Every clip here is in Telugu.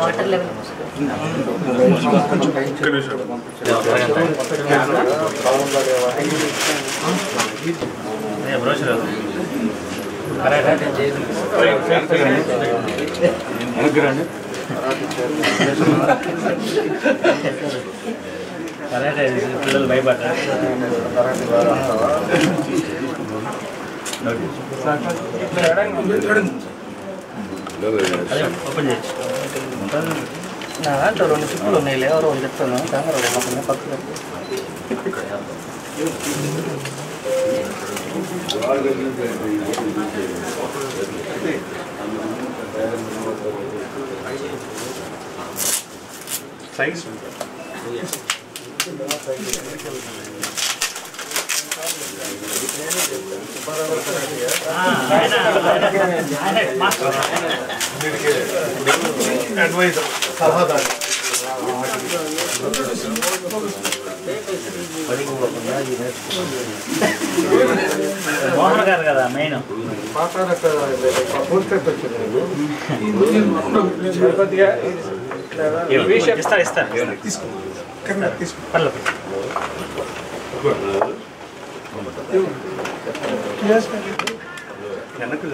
వాటర్ లెవెల్ పిల్లలు భయపడ్డారు. ఓపెన్ చేయొచ్చు. నా దాంట్లో 2 చిప్పులు ఉన్నాయి, ఎవరో చెప్తాను కెమెరా పక్కన. సైజ్ అడ్వైజర్ సలహాదారు మోహన్ గారు కదా మెయిన్. ఇస్తారు తీసుకో వెనక్కి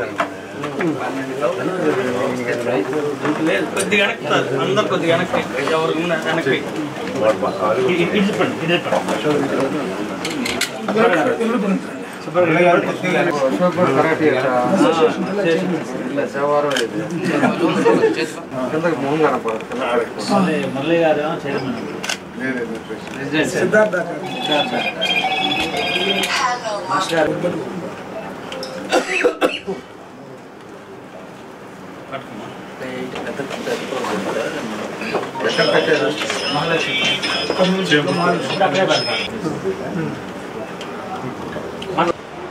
కొద్దిగా అందరు కొద్దిగా వెనక్కి ఎవరు వెనక్కి మురళి గారు చైర్మన్. సిద్ధార్థ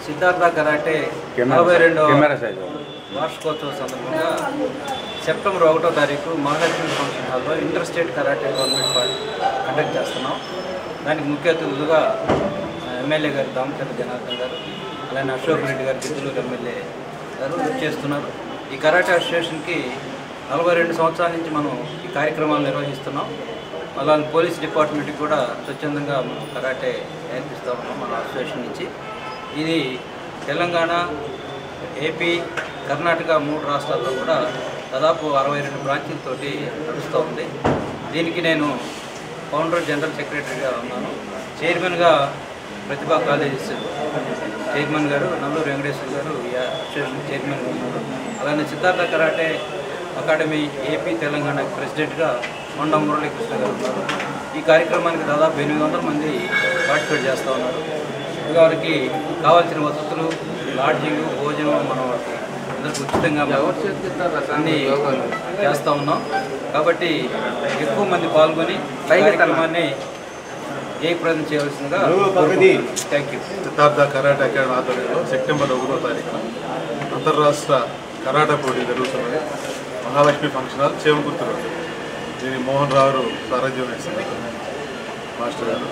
సిద్ధార్థ కరాటే 42వ వార్షికోత్సవం సందర్భంగా సెప్టెంబర్ 1వ తారీఖు మహాలక్ష్మి ఫంక్షన్ హాల్లో inter state karate tournament conduct చేస్తున్నాం. దానికి ముఖ్య అతిథులుగా ఎమ్మెల్యే గారు దామచర్ల జనార్దన్ గారు, అలానే అశోక్ రెడ్డి గారు గిద్దలూరు ఎమ్మెల్యే గారు చేస్తున్నారు. ఈ కరాటే అసోసియేషన్కి 42 సంవత్సరాల నుంచి మనం ఈ కార్యక్రమాలు నిర్వహిస్తున్నాం. అలాగే పోలీస్ డిపార్ట్మెంట్కి కూడా స్వచ్ఛందంగా మనం కరాటే నేర్పిస్తూ ఉన్నాం మన అసోసియేషన్ నుంచి. ఇది తెలంగాణ, ఏపీ, కర్ణాటక 3 రాష్ట్రాల్లో కూడా దాదాపు 62 బ్రాంచీలతోటి నడుస్తూ ఉంది. దీనికి నేను ఫౌండర్ జనరల్ సెక్రటరీగా ఉన్నాను. చైర్మన్గా ప్రతిభా కాలేజెస్ చైర్మన్ గారు నల్లూరు వెంకటేశ్వర గారు ఈ అసోసియేషన్ చైర్మన్గా ఉన్నారు. అలానే Siddhartha karate academy AP Telangana ప్రెసిడెంట్గా మొండ మురళీకృష్ణ గారు ఉన్నారు. ఈ కార్యక్రమానికి దాదాపు 800 మంది పార్టిసిపేట్ చేస్తూ ఉన్నారు. వారికి కావాల్సిన వసతులు, లాడ్జింగ్, భోజనం మనం వారికి అందరికీ ఉచితంగా అన్నీ చేస్తూ ఉన్నాం. కాబట్టి ఎక్కువ మంది పాల్గొని కార్యక్రమాన్ని జయప్రదం చేయవలసిందిగా thank you. Siddhartha karate academy ఆధ్వర్యంలో సెప్టెంబర్ 1వ తారీఖున అంతర్రాష్ట్ర కరాటే పోటీ జరుగుతున్నది. మహాలక్ష్మి ఫంక్షన్ హాల్ చేమకుర్తిలో. దీని మోహన్ రావు సారథ్యం వేస్తున్నారు మాస్టర్ గారు.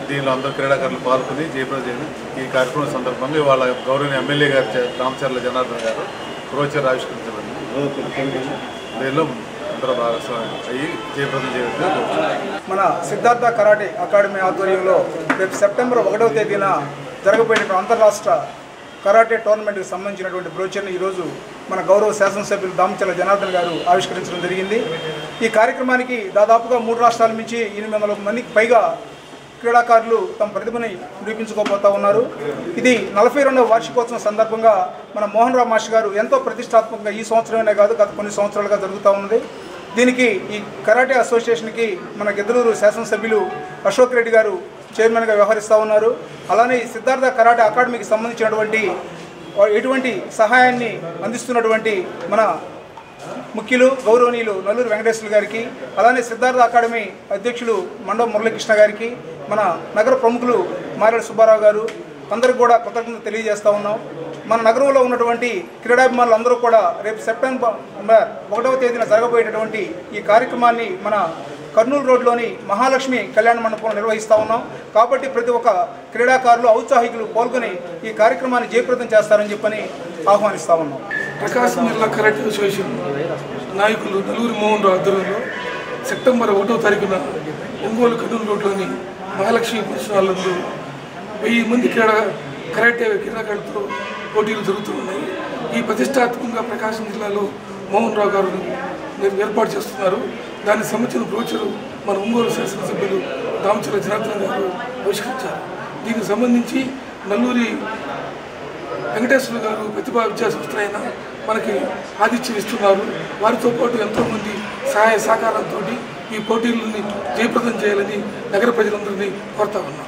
దీనిలో అందరు క్రీడాకారులు పాల్గొని జయప్రదం చేయడం. ఈ కార్యక్రమం సందర్భంగా వాళ్ళ గౌరవనీయ ఎమ్మెల్యే గారు దామచర్ల జనార్దన్ గారు బ్రోచర్ ఆవిష్కరించబడింది. దీనిలో అందరూ భాగస్వామ్యం అయ్యి జయప్రదం చేయడం. మన సిద్ధార్థ కరాటే అకాడమీ ఆధ్వర్యంలో రేపు సెప్టెంబర్ 1వ తేదీన జరగబోయే అంతర్రాష్ట్ర కరాటే టోర్నమెంట్కి సంబంధించినటువంటి బ్రోచర్ని ఈరోజు మన గౌరవ శాసనసభ్యులు దామచర్ల జనార్దన్ గారు ఆవిష్కరించడం జరిగింది. ఈ కార్యక్రమానికి దాదాపుగా 3 రాష్ట్రాల నుంచి 800 మందికి పైగా క్రీడాకారులు తమ ప్రతిభని నిరూపించుకోబోతూ ఉన్నారు. ఇది 42వ వార్షికోత్సవం సందర్భంగా మన మోహన్ రావు మాస్టర్ గారు ఎంతో ప్రతిష్టాత్మకంగా ఈ సంవత్సరమే కాదు గత కొన్ని సంవత్సరాలుగా జరుగుతూ ఉంది. దీనికి ఈ కరాటే అసోసియేషన్కి మన గిద్దలూరు శాసనసభ్యులు అశోక్ రెడ్డి గారు చైర్మన్గా వ్యవహరిస్తూ ఉన్నారు. అలానే సిద్ధార్థ కరాటే అకాడమీకి సంబంధించినటువంటి ఎటువంటి సహాయాన్ని అందిస్తున్నటువంటి మన ముఖ్యులు గౌరవనీయులు నల్లూరు వెంకటేశ్వర గారికి, అలానే సిద్ధార్థ అకాడమీ అధ్యక్షులు మండ మురళీకృష్ణ గారికి, మన నగర ప్రముఖులు మారెల సుబ్బారావు గారు అందరికి కూడా కృతజ్ఞతలు తెలియజేస్తూ ఉన్నాం. మన నగరంలో ఉన్నటువంటి క్రీడాభిమానులు అందరూ కూడా రేపు సెప్టెంబర్ 1వ తేదీన జరగబోయేటటువంటి ఈ కార్యక్రమాన్ని మన కర్నూలు రోడ్లోని మహాలక్ష్మి కళ్యాణ మండపంలో నిర్వహిస్తూ ఉన్నాం. కాబట్టి ప్రతి ఒక్క క్రీడాకారులు, ఔత్సాహికులు పాల్గొని ఈ కార్యక్రమాన్ని జయప్రదం చేస్తారని చెప్పని ఆహ్వానిస్తూ ఉన్నాం. ప్రకాశం జిల్లా కరాటే అసోసియేషన్ నాయకులు నలుగురి మోహన్ రావు ఆధ్వర్యంలో సెప్టెంబర్ 1వ తారీఖున ఒంగోలు కర్నూలు రోడ్లోని మహాలక్ష్మి ఫంక్షన్ 1000 మంది కరాటే క్రీడాకారులతో పోటీలు జరుగుతూ ఉన్నాయి. ఈ ప్రతిష్టాత్మకంగా ప్రకాశం జిల్లాలో మోహన్ రావు గారు ఏర్పాటు చేస్తున్నారు. దానికి సంబంధించిన బ్రోచరు మన ఒంగోలు శాసనసభ్యులు దామచర్ల జనార్దన్ గారు ఆవిష్కరించారు. దీనికి సంబంధించి నల్లూరి వెంకటేశ్వర గారు ప్రతిభా విద్యా సంస్థలైన మనకి ఆతిథ్యం ఇస్తున్నారు. వారితో పాటు ఎంతోమంది సహాయ సహకారంతో ఈ పోటీలని జయప్రదం చేయాలని నగర ప్రజలందరినీ కోరుతా ఉన్నాం.